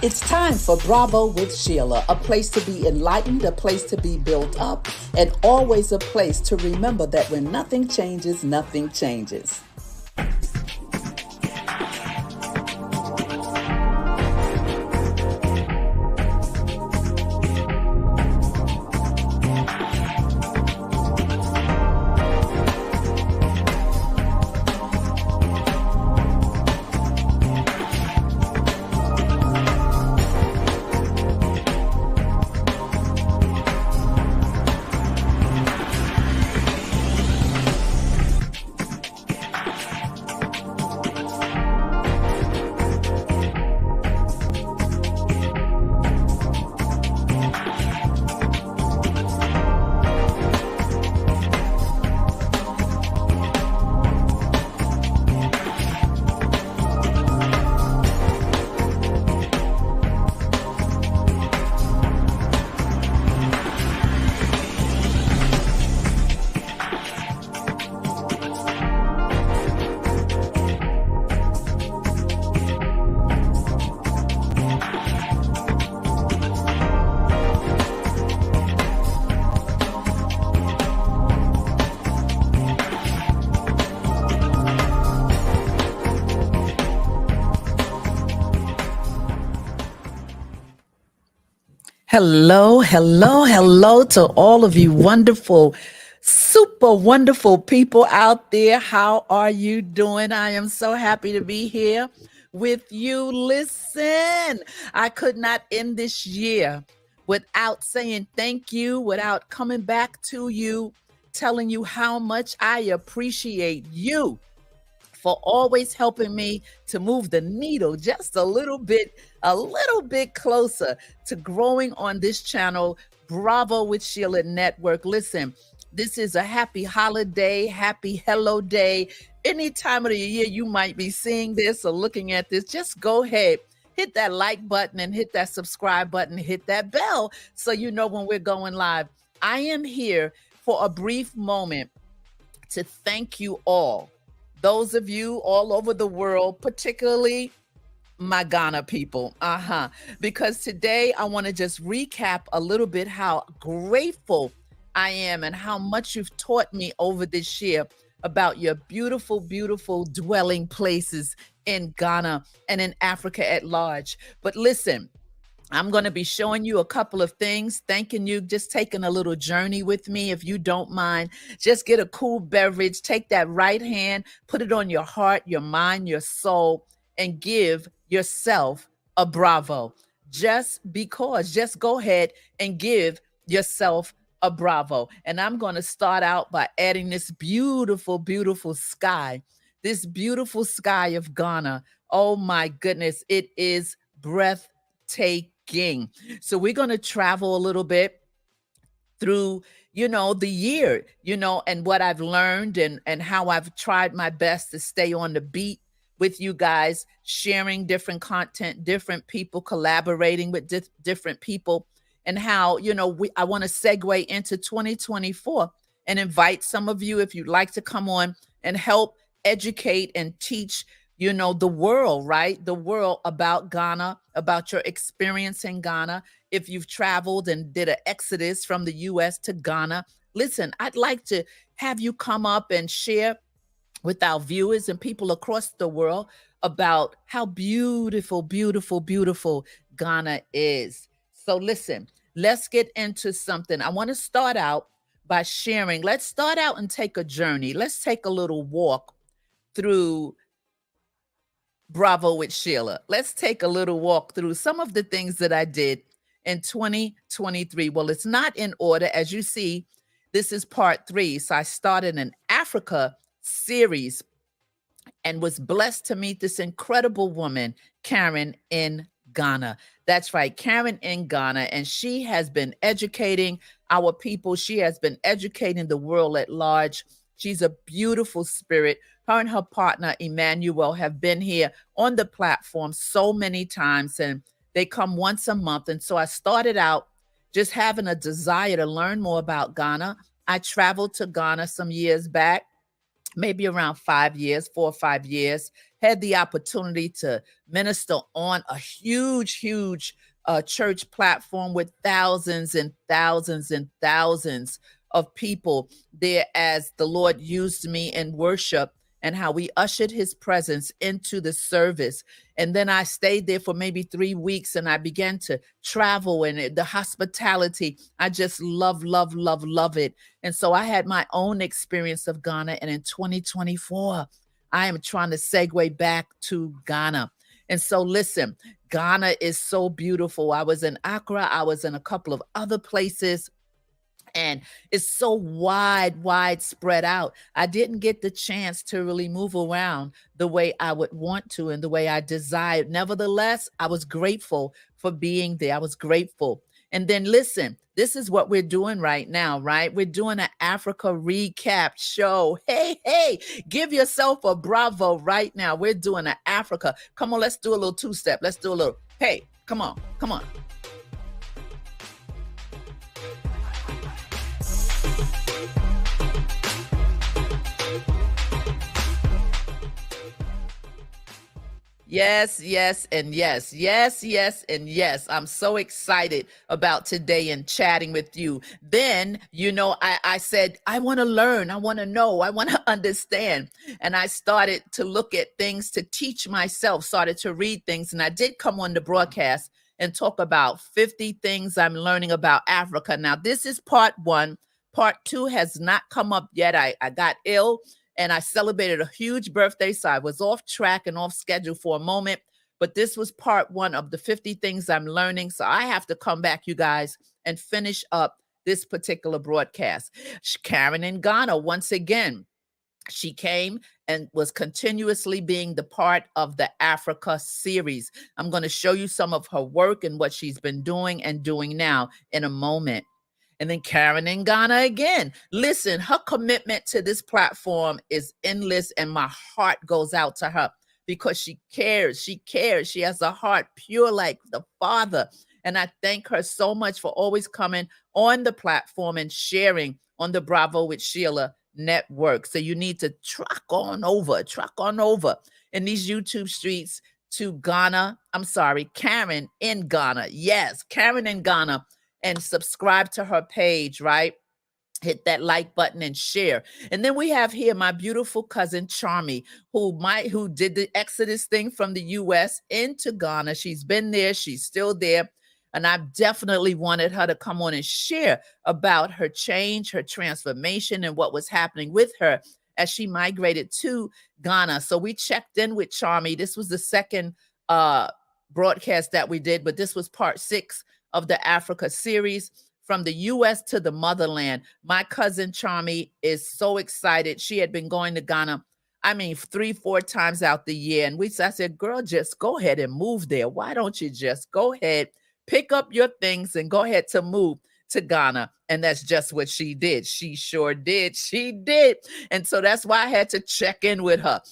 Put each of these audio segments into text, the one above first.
It's time for Bravo with Sheila, a place to be enlightened, a place to be built up, and always a place to remember that when nothing changes, nothing changes. Hello, hello, hello to all of you wonderful, super wonderful people out there. How are you doing? I am so happy to be here with you. Listen, I could not end this year without saying thank you, without coming back to you, telling you how much I appreciate you for always helping me to move the needle just a little bit closer to growing on this channel, Bravo with Sheila Network. Listen, this is a happy holiday, happy hello day. Any time of the year you might be seeing this or looking at this, just go ahead, hit that like button and hit that subscribe button, hit that bell so you know when we're going live. I am here for a brief moment to thank you all. Those of you all over the world, particularly my Ghana people. Because today I want to just recap a little bit how grateful I am and how much you've taught me over this year about your beautiful, beautiful dwelling places in Ghana and in Africa at large. But listen, I'm going to be showing you a couple of things, thanking you, just taking a little journey with me. If you don't mind, just get a cool beverage, take that right hand, put it on your heart, your mind, your soul, and give yourself a bravo. Just because, just go ahead and give yourself a bravo. And I'm going to start out by adding this beautiful, beautiful sky, this beautiful sky of Ghana. Oh my goodness, it is breathtaking. So we're going to travel a little bit through, the year, and what I've learned and how I've tried my best to stay on the beat with you guys, sharing different content, different people, collaborating with different people, and how, I want to segue into 2024 and invite some of you, if you'd like to come on and help educate and teach the world, right? The world about Ghana, about your experience in Ghana. If you've traveled and did an exodus from the US to Ghana, listen, I'd like to have you come up and share with our viewers and people across the world about how beautiful, beautiful, beautiful Ghana is. So listen, let's get into something. I want to start out by sharing. Let's start out and take a journey. Let's take a little walk through Bravo with Sheila. Let's take a little walk through some of the things that I did in 2023. Well, it's not in order. As you see, this is part 3. So I started an Africa series and was blessed to meet this incredible woman, Karen, in Ghana. That's right, Karen in Ghana. And she has been educating our people. She has been educating the world at large. She's a beautiful spirit. Her and her partner, Emmanuel, have been here on the platform so many times, and they come once a month. And so I started out just having a desire to learn more about Ghana. I traveled to Ghana some years back maybe around 5 years, 4 or 5 years, had the opportunity to minister on a huge church platform with thousands and thousands and thousands of people there as the Lord used me in worship and how we ushered his presence into the service. And then I stayed there for maybe 3 weeks and I began to travel and the hospitality. I just love it. And so I had my own experience of Ghana. And in 2024, I am trying to segue back to Ghana. And so, listen, Ghana is so beautiful. I was in Accra, I was in a couple of other places, and it's so wide spread out. I didn't get the chance to really move around the way I would want to and the way I desired. Nevertheless, I was grateful for being there. I was grateful. And then listen, this is what we're doing right now, right? We're doing an Africa recap show. Hey, give yourself a bravo right now. We're doing an Africa. Come on, let's do a little two-step. Let's do a little, hey, come on. Yes, and yes. Yes, and yes. I'm so excited about today and chatting with you. Then, I said, I want to learn. I want to know. I want to understand. And I started to look at things to teach myself, started to read things. And I did come on the broadcast and talk about 50 things I'm learning about Africa. Now, this is part 1. Part 2 has not come up yet. I got ill and I celebrated a huge birthday, so I was off track and off schedule for a moment. But this was part 1 of the 50 things I'm learning. So I have to come back, you guys, and finish up this particular broadcast. Karen in Ghana, once again, she came and was continuously being the part of the Africa series. I'm going to show you some of her work and what she's been doing and doing now in a moment. And then Karen in Ghana again. Listen, her commitment to this platform is endless, and my heart goes out to her because she cares. She cares. She has a heart pure like the Father. And I thank her so much for always coming on the platform and sharing on the Bravo with Sheila Network. So you need to truck on over in these YouTube streets to Ghana. I'm sorry, Karen in Ghana. Yes, Karen in Ghana. And subscribe to her page, right? Hit that like button and share. And then we have here my beautiful cousin Charmy, who did the Exodus thing from the US into Ghana. She's been there, she's still there. And I've definitely wanted her to come on and share about her change, her transformation, and what was happening with her as she migrated to Ghana. So we checked in with Charmy. This was the second broadcast that we did, but this was part 6 of the Africa series, from the U.S. to the motherland. My cousin Charmy is so excited. She had been going to Ghana, 3-4 times out the year. And I said, girl, just go ahead and move there. Why don't you just go ahead, pick up your things and go ahead to move to Ghana? And that's just what she did. She sure did. She did. And so that's why I had to check in with her.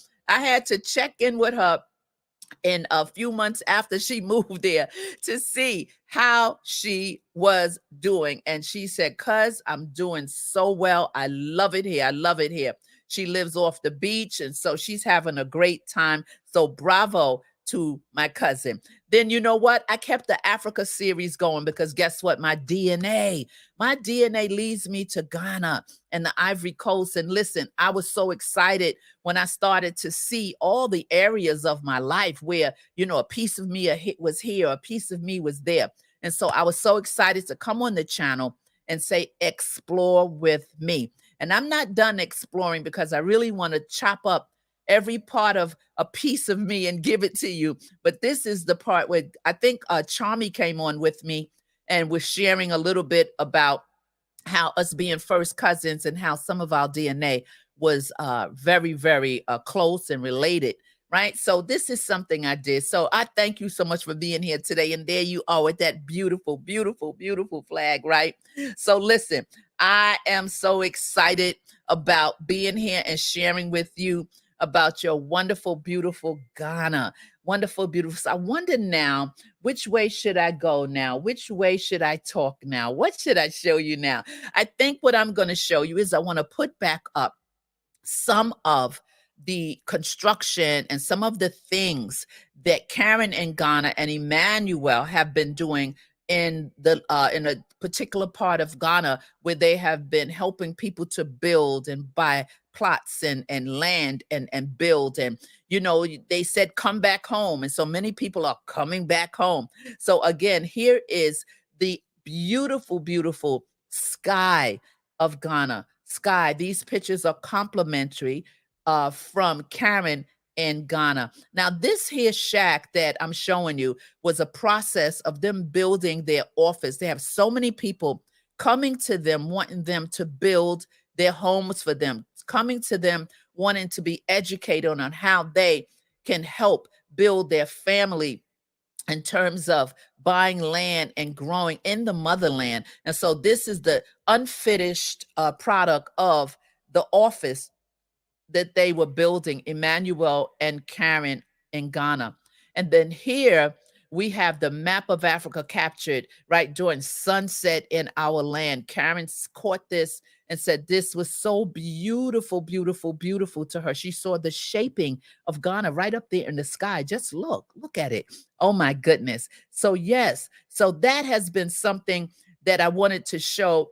In a few months after she moved there to see how she was doing. And she said, cuz I'm doing so well. I love it here. She lives off the beach. And so she's having a great time. So bravo to my cousin. Then you know what? I kept the Africa series going because guess what? My DNA leads me to Ghana and the Ivory Coast. And listen, I was so excited when I started to see all the areas of my life where, a piece of me was here, a piece of me was there. And so I was so excited to come on the channel and say, explore with me. And I'm not done exploring because I really want to chop up every part of a piece of me and give it to you. But this is the part where I think Charmy came on with me and was sharing a little bit about how us being first cousins and how some of our DNA was very, very close and related, right? So this is something I did. So I thank you so much for being here today. And there you are with that beautiful, beautiful, beautiful flag, right? So listen, I am so excited about being here and sharing with you about your wonderful, beautiful Ghana. Wonderful, beautiful. So I wonder now, which way should I go now? Which way should I talk now? What should I show you now? I think what I'm going to show you is I want to put back up some of the construction and some of the things that Karen in Ghana and Emmanuel have been doing in a particular part of Ghana where they have been helping people to build and buy plots and land and build. And they said come back home, and so many people are coming back home. So again, here is the beautiful, beautiful sky of Ghana. Sky. These pictures are complimentary from Karen in Ghana. Now, this here shack that I'm showing you was a process of them building their office. They have so many people coming to them, wanting them to build their homes for them, coming to them, wanting to be educated on how they can help build their family in terms of buying land and growing in the motherland. And so this is the unfinished product of the office that they were building, Emmanuel and Karen in Ghana. And then here we have the map of Africa captured right during sunset in our land. Karen caught this and said this was so beautiful, beautiful, beautiful to her. She saw the shaping of Ghana right up there in the sky. Just look at it. Oh my goodness. So yes, so that has been something that I wanted to show.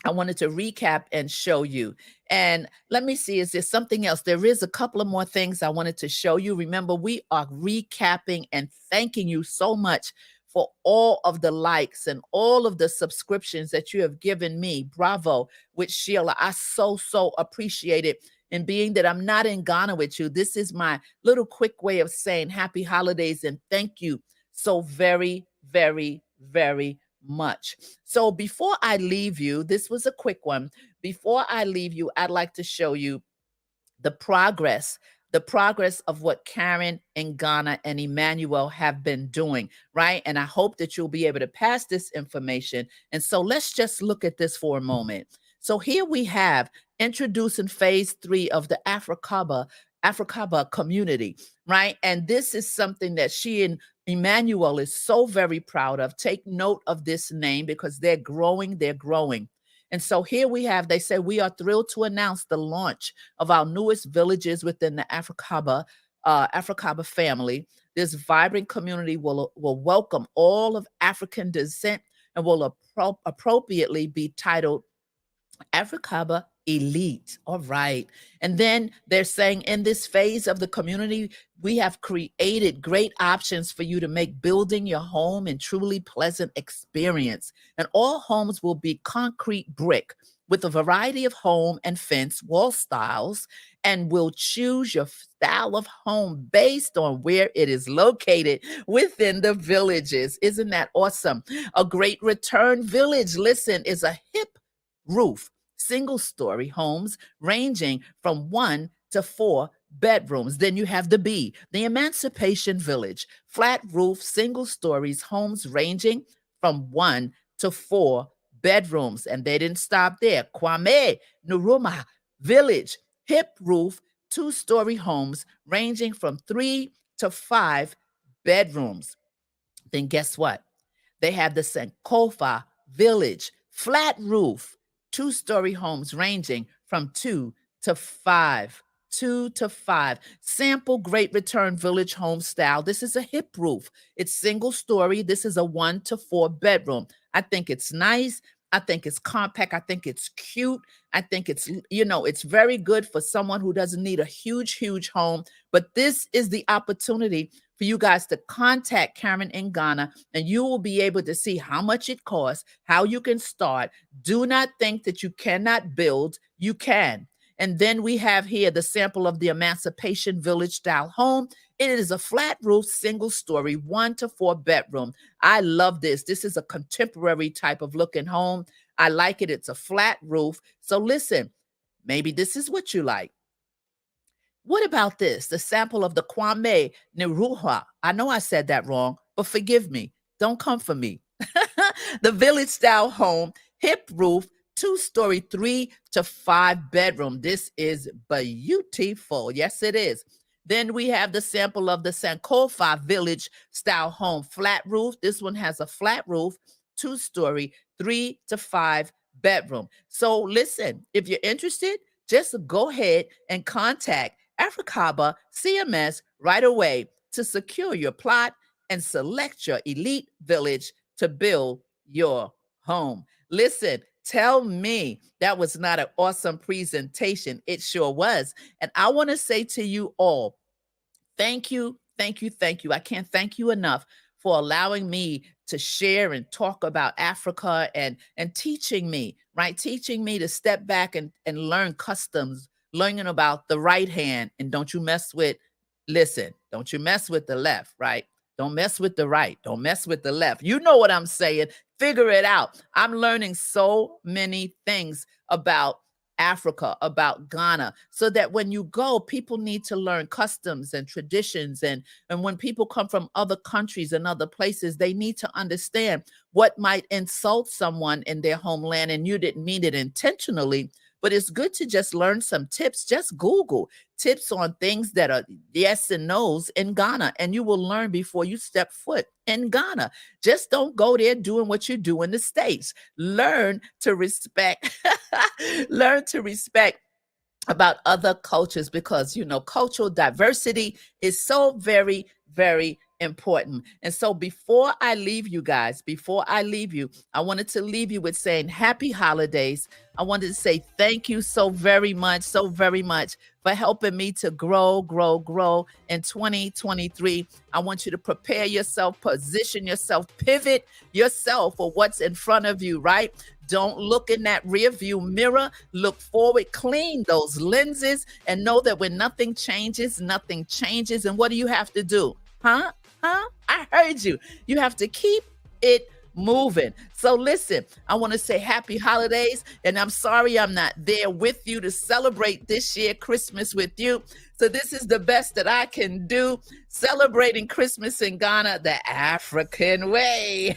I wanted to recap and show you. And let me see, is there something else? There is a couple of more things I wanted to show you. Remember, we are recapping and thanking you so much for all of the likes and all of the subscriptions that you have given me. Bravo with Sheila. I so appreciate it. And being that I'm not in Ghana with you, this is my little quick way of saying happy holidays and thank you so very, very, very much. So before I leave you, this was a quick one. Before I leave you, I'd like to show you the progress of what Karen in Ghana and Emmanuel have been doing, right? And I hope that you'll be able to pass this information. And so let's just look at this for a moment. So here we have introducing phase 3 of the Africaba community, right? And this is something that she and Emmanuel is so very proud of. Take note of this name because they're growing. And so here we have, they say, we are thrilled to announce the launch of our newest villages within the Africaba family. This vibrant community will welcome all of African descent and will appropriately be titled Africaba Elite. All right. And then they're saying in this phase of the community, we have created great options for you to make building your home a truly pleasant experience. And all homes will be concrete brick with a variety of home and fence wall styles, and will choose your style of home based on where it is located within the villages. Isn't that awesome? A great return village, listen, is a hip roof, single-story homes ranging from 1 to 4 bedrooms. Then you have the Emancipation Village, flat roof, single stories, homes ranging from 1 to 4 bedrooms. And they didn't stop there. Kwame Nkrumah Village, hip roof, 2-story homes ranging from 3 to 5 bedrooms. Then guess what? They have the Sankofa Village, flat roof, 2-story homes ranging from 2 to 5. 2 to 5. Sample Great Return Village home style. This is a hip roof. It's single story. This is a 1 to 4 bedroom. I think it's nice. I think it's compact. I think it's cute. I think it's, it's very good for someone who doesn't need a huge home. But this is the opportunity for you guys to contact Karen in Ghana, and you will be able to see how much it costs, how you can start. Do not think that you cannot build. You can. And then we have here the sample of the Emancipation Village style home. It is a flat roof, single story, 1 to 4 bedroom. I love this. This is a contemporary type of looking home. I like it. It's a flat roof. So listen, maybe this is what you like. What about this? The sample of the Kwame Nkrumah. I know I said that wrong, but forgive me. Don't come for me. The village style home, hip roof, 2-story, 3 to 5 bedroom. This is beautiful. Yes, it is. Then we have the sample of the Sankofa Village style home, flat roof. This one has a flat roof, 2-story, 3 to 5 bedroom. So listen, if you're interested, just go ahead and contact Africaba CMS right away to secure your plot and select your elite village to build your home. Listen, tell me that was not an awesome presentation. It sure was. And I want to say to you all, thank you, thank you, thank you. I can't thank you enough for allowing me to share and talk about Africa and teaching me, right? Teaching me to step back and learn customs, learning about the right hand. And don't you mess with, listen, don't you mess with the left, right? Don't mess with the right. Don't mess with the left. You know what I'm saying. Figure it out. I'm learning so many things about Africa, about Ghana, so that when you go, people need to learn customs and traditions. And when people come from other countries and other places, they need to understand what might insult someone in their homeland. And you didn't mean it intentionally, but it's good to just learn some tips. Just Google tips on things that are yes and no's in Ghana, and you will learn before you step foot in Ghana. Just don't go there doing what you do in the States. Learn to respect, learn to respect about other cultures, because cultural diversity is so very, very important. And so before I leave you guys, I wanted to leave you with saying happy holidays. I wanted to say thank you so very much for helping me to grow in 2023. I want you to prepare yourself, position yourself, pivot yourself for what's in front of you, right? Don't look in that rear view mirror. Look forward, clean those lenses, and know that when nothing changes, nothing changes. And what do you have to do? Huh? I heard you. You have to keep it moving. So listen, I want to say happy holidays, and I'm sorry I'm not there with you to celebrate this year Christmas with you. So this is the best that I can do, celebrating Christmas in Ghana the African way.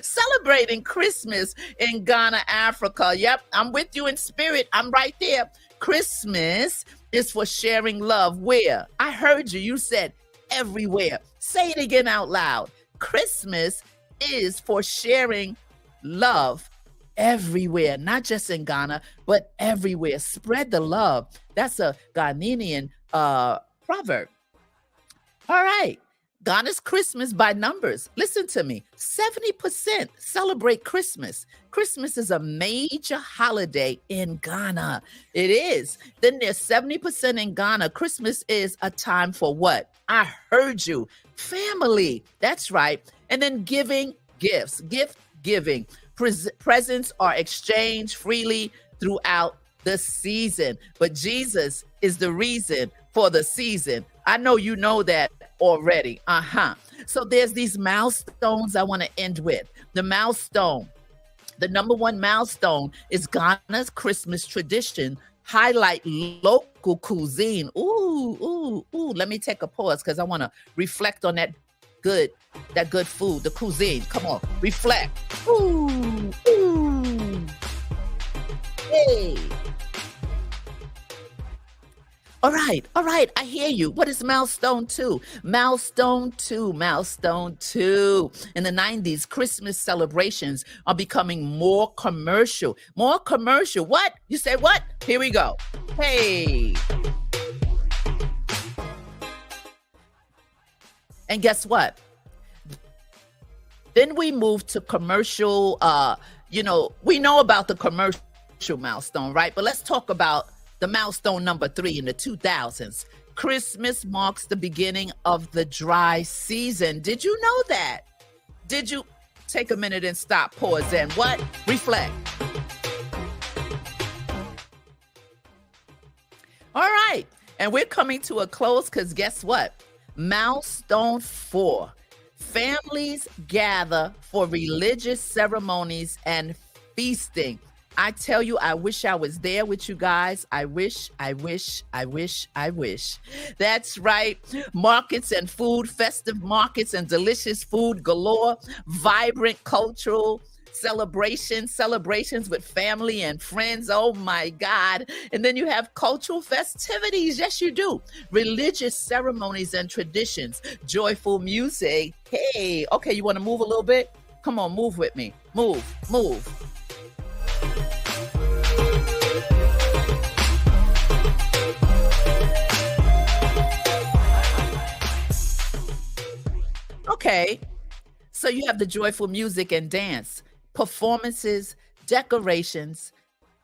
Celebrating Christmas in Ghana, Africa. Yep, I'm with you in spirit. I'm right there. Christmas is for sharing love. Where? I heard you. You said everywhere. Say it again out loud. Christmas is for sharing love everywhere, not just in Ghana, but everywhere. Spread the love. That's a Ghanaian proverb. All right. Ghana's Christmas by numbers. Listen to me. 70% celebrate Christmas. Christmas is a major holiday in Ghana. It is. Then there's 70% in Ghana. Christmas is a time for what? I heard you. Family. That's right. And then giving gifts. Gift giving. Presents are exchanged freely throughout the season. But Jesus is the reason for the season. I know you know that already. So there's these milestones I want to end with. The milestone, the number one milestone is Ghana's Christmas tradition. Highlight local cuisine. Ooh. Let me take a pause because I want to reflect on that good food, the cuisine. Come on, reflect. Ooh. Hey. All right. I hear you. What is milestone two? Milestone two. In the 90s, Christmas celebrations are becoming more commercial. What? You say what? Here we go. Hey. And guess what? Then we move to commercial. We know about the commercial milestone, right? But let's talk about the milestone number 3 in the 2000s. Christmas marks the beginning of the dry season. Did you know that? Did you take a minute and stop, pause, and what? Reflect. All right. And we're coming to a close because guess what? Milestone 4. Families gather for religious ceremonies and feasting. I tell you, I wish I was there with you guys. I wish. That's right. Markets and food, festive markets and delicious food galore, vibrant cultural celebrations with family and friends. Oh my God. And then you have cultural festivities. Yes, you do. Religious ceremonies and traditions, joyful music. Hey, okay, you want to move a little bit? Come on, move with me. Move. Okay. So you have the joyful music and dance, performances, decorations,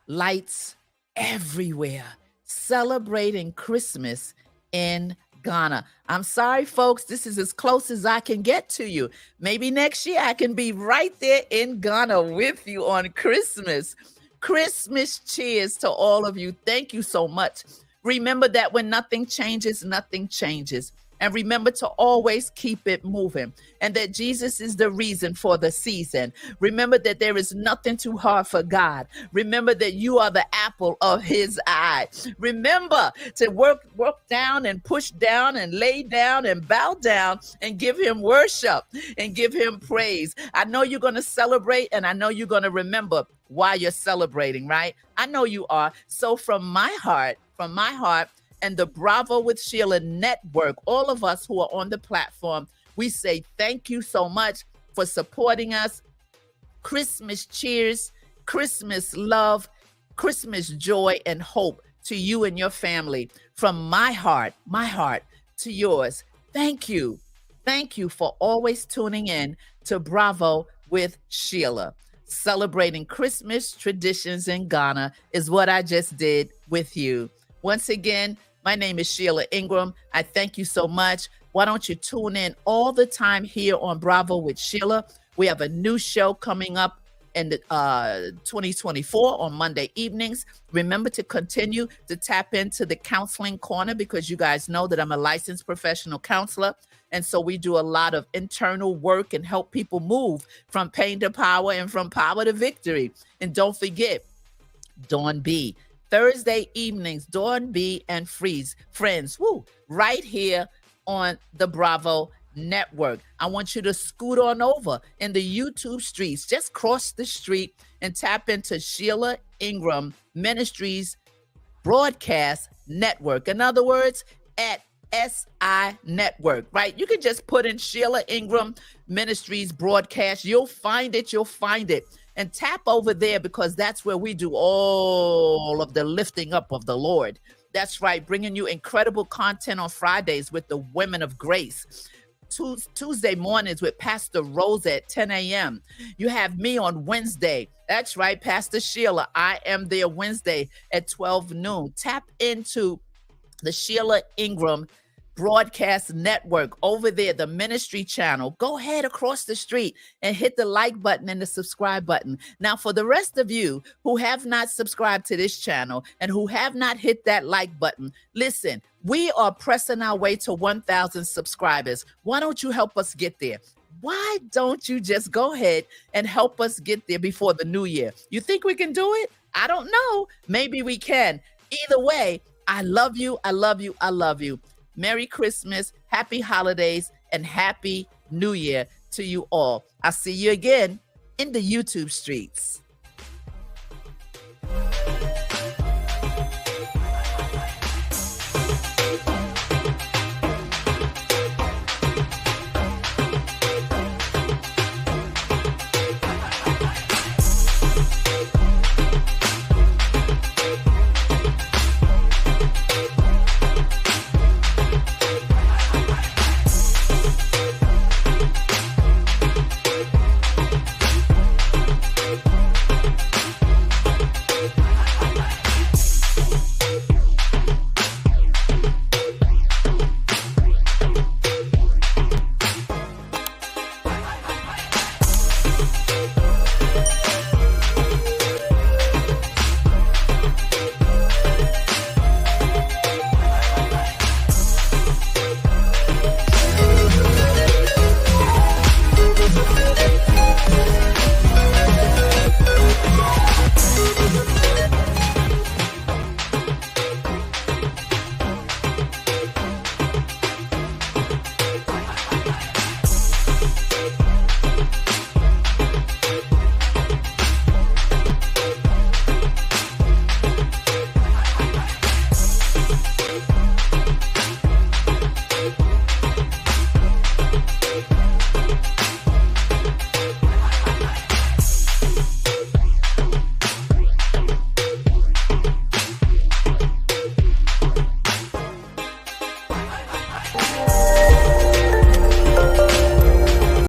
lights everywhere, celebrating Christmas in Ghana. I'm sorry, folks, this is as close as I can get to you. Maybe next year I can be right there in Ghana with you on Christmas. Christmas cheers to all of you. Thank you so much. Remember that when nothing changes, nothing changes. And remember to always keep it moving, and that Jesus is the reason for the season. Remember that there is nothing too hard for God. Remember that you are the apple of his eye. Remember to work down and push down and lay down and bow down and give him worship and give him praise. I know you're going to celebrate, and I know you're going to remember why you're celebrating, right? I know you are. So from my heart, and the Bravo with Sheila Network, all of us who are on the platform, we say thank you so much for supporting us. Christmas cheers, Christmas love, Christmas joy and hope to you and your family. From my heart to yours. Thank you. Thank you for always tuning in to Bravo with Sheila. Celebrating Christmas traditions in Ghana is what I just did with you. Once again, my name is Sheila Ingram. I thank you so much. Why don't you tune in all the time here on Bravo with Sheila? We have a new show coming up in 2024 on Monday evenings. Remember to continue to tap into the counseling corner, because you guys know that I'm a licensed professional counselor. And so we do a lot of internal work and help people move from pain to power and from power to victory. And don't forget, Dawn B. Thursday evenings, Dawn B and Friends, right here on the Bravo Network. I want you to scoot on over in the YouTube streets. Just cross the street and tap into Sheila Ingram Ministries Broadcast Network. In other words, at SI Network, right? You can just put in Sheila Ingram Ministries Broadcast. You'll find it. And tap over there, because that's where we do all of the lifting up of the Lord. That's right, bringing you incredible content on Fridays with the Women of Grace. Tuesday mornings with Pastor Rose at 10 a.m. You have me on Wednesday. That's right, Pastor Sheila. I am there Wednesday at 12 noon. Tap into the Sheila Ingram Broadcast Network over there, the ministry channel. Go ahead across the street and hit the like button and the subscribe button. Now, for the rest of you who have not subscribed to this channel and who have not hit that like button, listen, we are pressing our way to 1,000 subscribers. Why don't you help us get there? Why don't you just go ahead and help us get there before the new year? You think we can do it? I don't know. Maybe we can. Either way, I love you. I love you. I love you. Merry Christmas, happy holidays, and happy New Year to you all. I'll see you again in the YouTube streets.